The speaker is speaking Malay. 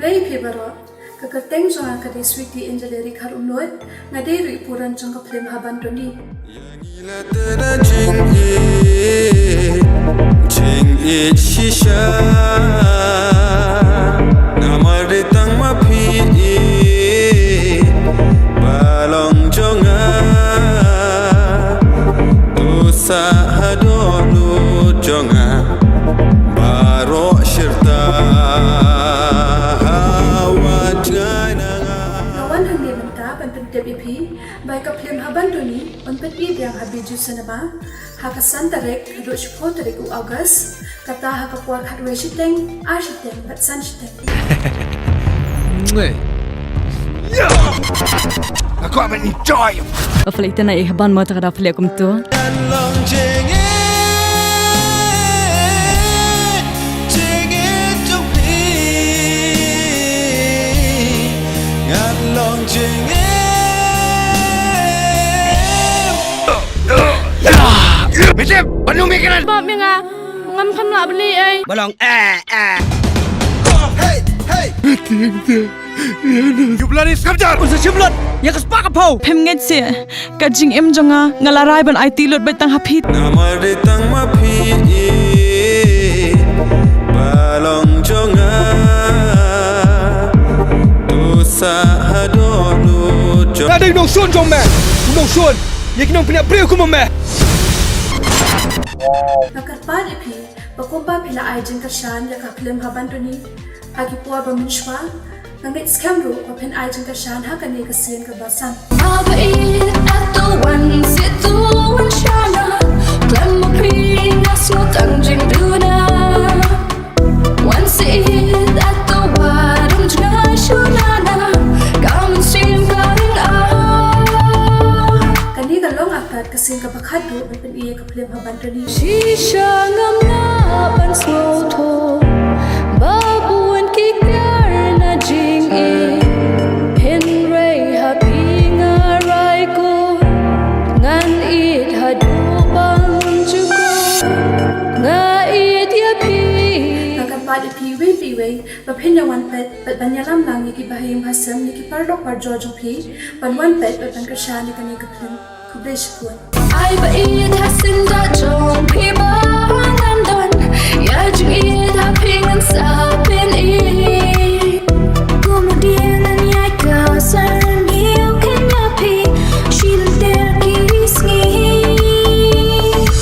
play pibaro kakateng jonga kade sweetie angeleri khar umloi ngade ri puran jong film haban toni shisha namare tang ma phi balong jonga dosa haduh jonga baro shirta nawan hang ni benta pan debipi bai ka film haban toni on pet biang Bijou sanaba haka tarik haduh shpo tarik u August kata haka puar haduh shiteng shiteng bat san shiteng aku akan enjoy afalita na Haban mo ta kada afali akum to Misip, penuh mikiran. Bab yang ngam kan nak beli ai. Balong Hey, hey. Jumlah ni sekejap. Usah cemlot. Ya kespak apa? Pem nget se kajing em jonga ngalarai ban IT lot betang hapit. Nama detang mapi balong jonga dosa haduh jonga. Ada yang sun jong meh. Nong sun. Ya kinong punya beri aku meh. Nakarpan ipi bakomba pila ajin kashan ya ka film haban toni agi puwa baminshwa nangit skamru open ajin kashan haka ne kasen ka basan Abain atau wan situ wan shana klem pri nasmo tangjing duna wan sit atau wan jna shunana kam sim karing kani ka long akat kasen ka bakhadu open iye ka film haban toni shisha ngam na ban slow to babuan kikar na jing pen ray happy ngarai ko ngan it haduh bang jugo ngait ya pi nakarpan ipi we bapenya wan pet bat banyalam lang ki bahim hasam ni ki parlok par jojo pi ban wan pet ban kashan ni kani ka film kubrish kuan I ba it hasin da jong pi ba